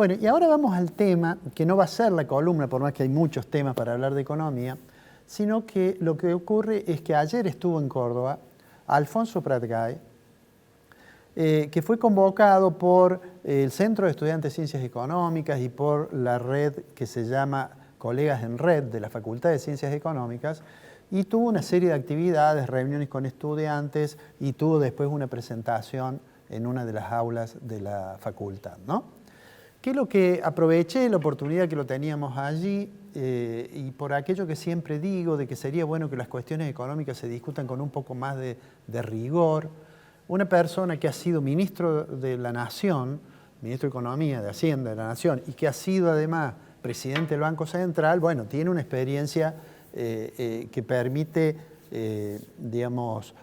Bueno, y ahora vamos al tema, que no va a ser la columna, por más que hay muchos temas para hablar de economía, sino que lo que ocurre es que ayer estuvo en Córdoba Alfonso Pratgay, que fue convocado por el Centro de Estudiantes de Ciencias Económicas y por la red que se llama Colegas en Red de la Facultad de Ciencias Económicas, y tuvo una serie de actividades, reuniones con estudiantes, y tuvo después una presentación en una de las aulas de la facultad, ¿no? Que es lo que aproveché, la oportunidad que lo teníamos allí, y por aquello que siempre digo, de que sería bueno que las cuestiones económicas se discutan con un poco más de rigor. Una persona que ha sido ministro de la Nación, ministro de Economía, de Hacienda de la Nación, y que ha sido además presidente del Banco Central, bueno, tiene una experiencia que permite, digamos,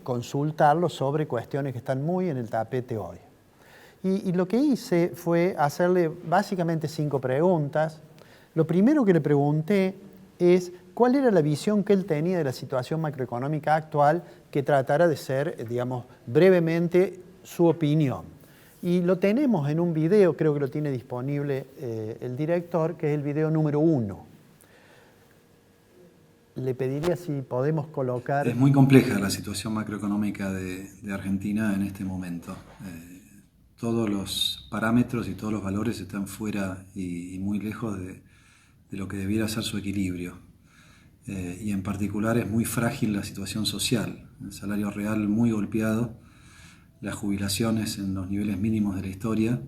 consultarlo sobre cuestiones que están muy en el tapete hoy. Y lo que hice fue hacerle básicamente 5 preguntas. Lo primero que le pregunté es cuál era la visión que él tenía de la situación macroeconómica actual, que tratara de ser, digamos, brevemente su opinión. Y lo tenemos en un video, creo que lo tiene disponible el director, que es el video número 1. Le pediría si podemos colocar... Es muy compleja la situación macroeconómica de Argentina en este momento. Todos los parámetros y todos los valores están fuera y muy lejos de lo que debiera ser su equilibrio. Y en particular es muy frágil la situación social. El salario real muy golpeado, las jubilaciones en los niveles mínimos de la historia,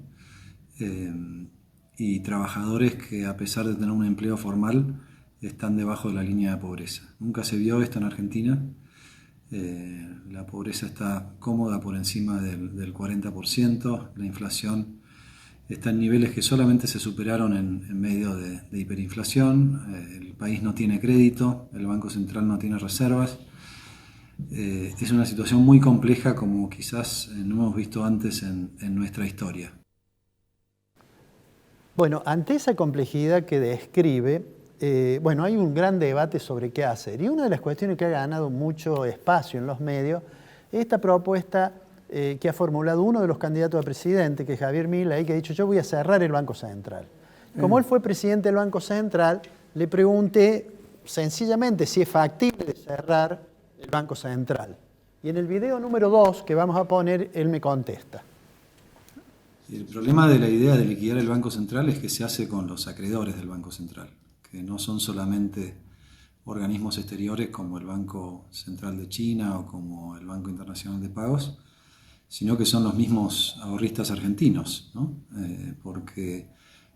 y trabajadores que, a pesar de tener un empleo formal, están debajo de la línea de pobreza. Nunca se vio esto en Argentina. La pobreza está cómoda por encima del 40%, la inflación está en niveles que solamente se superaron en medio de hiperinflación, el país no tiene crédito, el Banco Central no tiene reservas. Es una situación muy compleja como quizás no hemos visto antes en nuestra historia. Bueno, ante esa complejidad que describe, bueno, hay un gran debate sobre qué hacer. Y una de las cuestiones que ha ganado mucho espacio en los medios es esta propuesta que ha formulado uno de los candidatos a presidente, que es Javier Milei, que ha dicho: yo voy a cerrar el Banco Central. Como él fue presidente del Banco Central, le pregunté sencillamente si es factible cerrar el Banco Central. Y en el video número 2 que vamos a poner, él me contesta. El problema de la idea de liquidar el Banco Central es que se hace con los acreedores del Banco Central, que no son solamente organismos exteriores como el Banco Central de China o como el Banco Internacional de Pagos, sino que son los mismos ahorristas argentinos, ¿no? Porque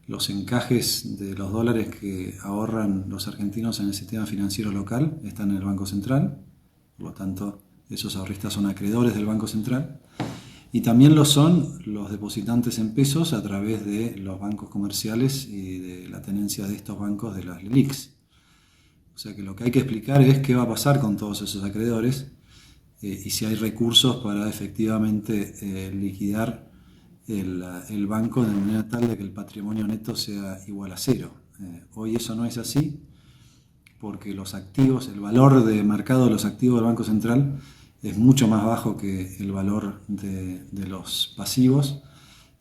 los encajes de los dólares que ahorran los argentinos en el sistema financiero local están en el Banco Central, por lo tanto esos ahorristas son acreedores del Banco Central, y también lo son los depositantes en pesos a través de los bancos comerciales y de la tenencia de estos bancos de las LELIQs. O sea que lo que hay que explicar es qué va a pasar con todos esos acreedores, y si hay recursos para efectivamente liquidar el banco de manera tal de que el patrimonio neto sea igual a 0. Hoy eso no es así, porque los activos, el valor de mercado de los activos del Banco Central es mucho más bajo que el valor de los pasivos,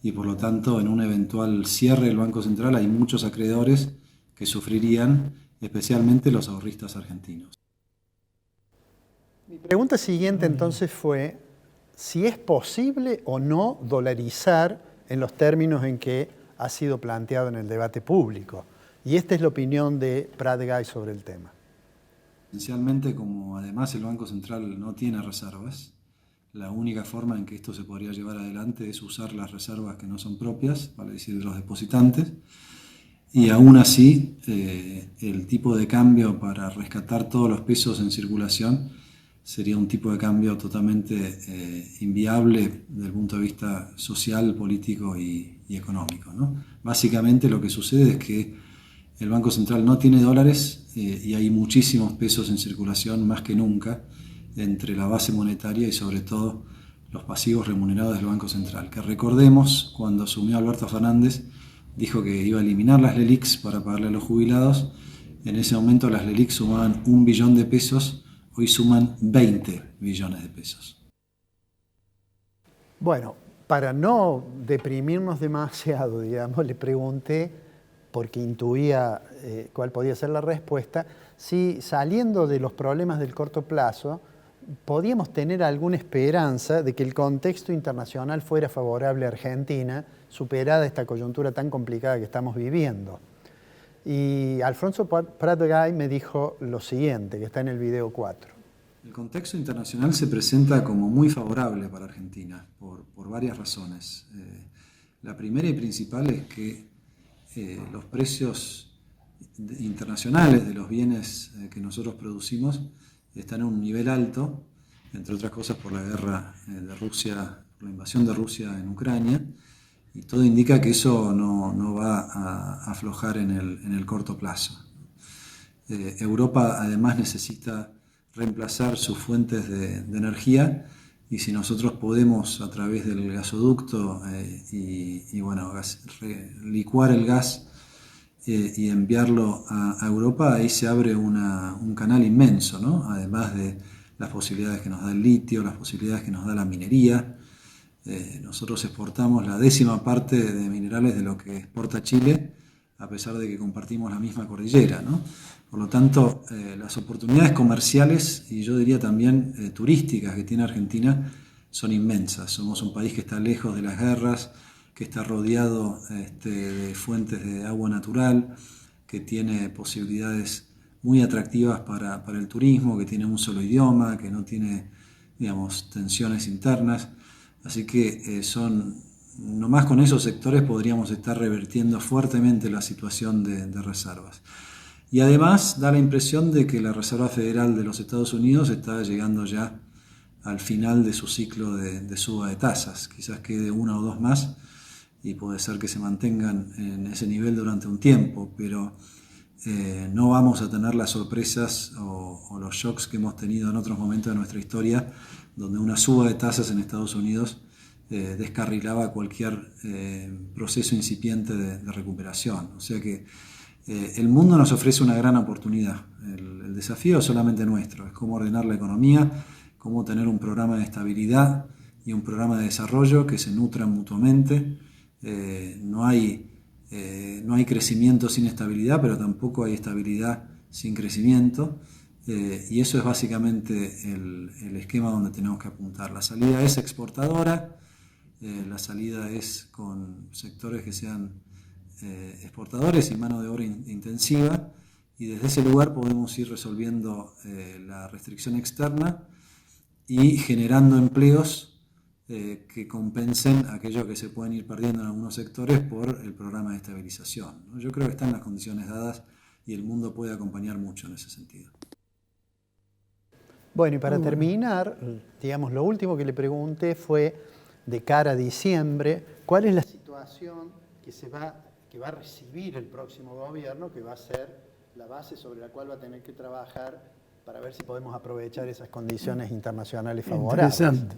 y por lo tanto en un eventual cierre del Banco Central hay muchos acreedores que sufrirían, especialmente los ahorristas argentinos. Mi pregunta siguiente entonces fue si es posible o no dolarizar en los términos en que ha sido planteado en el debate público. Y esta es la opinión de Pratgay sobre el tema. Esencialmente, como además el Banco Central no tiene reservas, la única forma en que esto se podría llevar adelante es usar las reservas que no son propias, vale decir, de los depositantes, y aún así el tipo de cambio para rescatar todos los pesos en circulación sería un tipo de cambio totalmente inviable desde el punto de vista social, político y económico, ¿no? Básicamente lo que sucede es que el Banco Central no tiene dólares y hay muchísimos pesos en circulación, más que nunca, entre la base monetaria y sobre todo los pasivos remunerados del Banco Central, que recordemos, cuando asumió Alberto Fernández, dijo que iba a eliminar las LELIQs para pagarle a los jubilados. En ese momento las LELIQs sumaban 1 billón de pesos, hoy suman 20 billones de pesos. Bueno, Para no deprimirnos demasiado, digamos, le pregunté, porque intuía cuál podía ser la respuesta, si saliendo de los problemas del corto plazo, podíamos tener alguna esperanza de que el contexto internacional fuera favorable a Argentina, superada esta coyuntura tan complicada que estamos viviendo. Y Alfonso Prat-Gay me dijo lo siguiente, que está en el video 4. El contexto internacional se presenta como muy favorable para Argentina, por varias razones. La primera y principal es que los precios internacionales de los bienes que nosotros producimos están en un nivel alto, entre otras cosas por la guerra de Rusia, por la invasión de Rusia en Ucrania, y todo indica que eso no va a aflojar en el corto plazo. Europa además necesita reemplazar sus fuentes de energía, y si nosotros podemos a través del gasoducto licuar el gas y enviarlo a Europa, ahí se abre un canal inmenso, ¿no? Además de las posibilidades que nos da el litio, las posibilidades que nos da la minería. Nosotros exportamos la 10ª parte de minerales de lo que exporta Chile, a pesar de que compartimos la misma cordillera, ¿no? Por lo tanto, las oportunidades comerciales y yo diría también turísticas que tiene Argentina son inmensas. Somos un país que está lejos de las guerras, que está rodeado de fuentes de agua natural, que tiene posibilidades muy atractivas para el turismo, que tiene un solo idioma, que no tiene, digamos, tensiones internas. Así que nomás con esos sectores podríamos estar revirtiendo fuertemente la situación de reservas. Y además da la impresión de que la Reserva Federal de los Estados Unidos está llegando ya al final de su ciclo de suba de tasas. Quizás quede 1 o 2 más y puede ser que se mantengan en ese nivel durante un tiempo, pero no vamos a tener las sorpresas o los shocks que hemos tenido en otros momentos de nuestra historia, donde una suba de tasas en Estados Unidos descarrilaba cualquier proceso incipiente de recuperación. O sea que el mundo nos ofrece una gran oportunidad. El desafío es solamente nuestro, es cómo ordenar la economía, cómo tener un programa de estabilidad y un programa de desarrollo que se nutran mutuamente. No hay crecimiento sin estabilidad, pero tampoco hay estabilidad sin crecimiento. Y eso es básicamente el esquema donde tenemos que apuntar. La salida es exportadora, la salida es con sectores que sean exportadores y mano de obra intensiva, y desde ese lugar podemos ir resolviendo la restricción externa y generando empleos que compensen aquello que se pueden ir perdiendo en algunos sectores por el programa de estabilización, ¿no? Yo creo que están las condiciones dadas y el mundo puede acompañar mucho en ese sentido. Bueno, y para terminar, digamos, lo último que le pregunté fue, de cara a diciembre, ¿cuál es la situación que va a recibir el próximo gobierno, que va a ser la base sobre la cual va a tener que trabajar para ver si podemos aprovechar esas condiciones internacionales favorables? Interesante.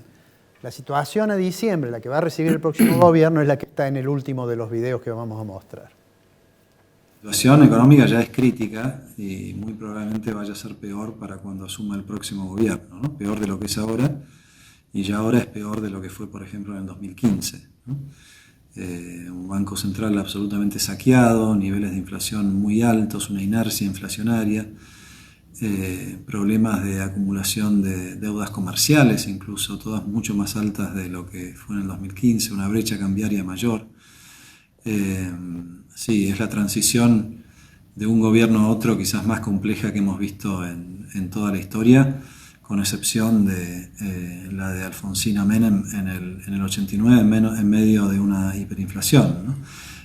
La situación a diciembre, la que va a recibir el próximo gobierno, es la que está en el último de los videos que vamos a mostrar. La situación económica ya es crítica y muy probablemente vaya a ser peor para cuando asuma el próximo gobierno, ¿no? Peor de lo que es ahora, y ya ahora es peor de lo que fue, por ejemplo, en el 2015, ¿no? Un banco central absolutamente saqueado, niveles de inflación muy altos, una inercia inflacionaria, problemas de acumulación de deudas comerciales, incluso todas mucho más altas de lo que fue en el 2015, una brecha cambiaria mayor. Sí, es la transición de un gobierno a otro quizás más compleja que hemos visto en toda la historia, con excepción de la de Alfonsín Menem en el 89, en medio de una hiperinflación, ¿no?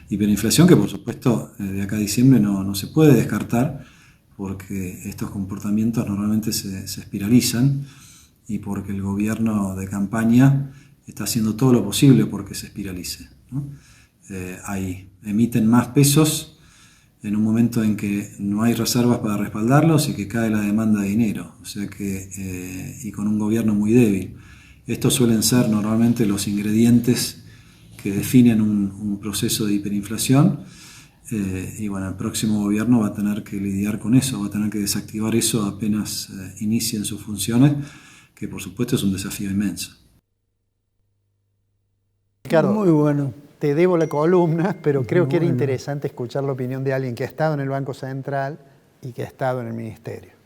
Hiperinflación que, por supuesto, de acá a diciembre no se puede descartar, porque estos comportamientos normalmente se espiralizan y porque el gobierno de campaña está haciendo todo lo posible porque se espiralice, ¿no? Emiten más pesos en un momento en que no hay reservas para respaldarlos y que cae la demanda de dinero, o sea que, y con un gobierno muy débil. Estos suelen ser normalmente los ingredientes que definen un proceso de hiperinflación, y bueno, el próximo gobierno va a tener que lidiar con eso, va a tener que desactivar eso apenas inicien sus funciones, que por supuesto es un desafío inmenso. Claro, muy bueno. te debo la columna, pero creo que era interesante escuchar la opinión de alguien que ha estado en el Banco Central y que ha estado en el Ministerio.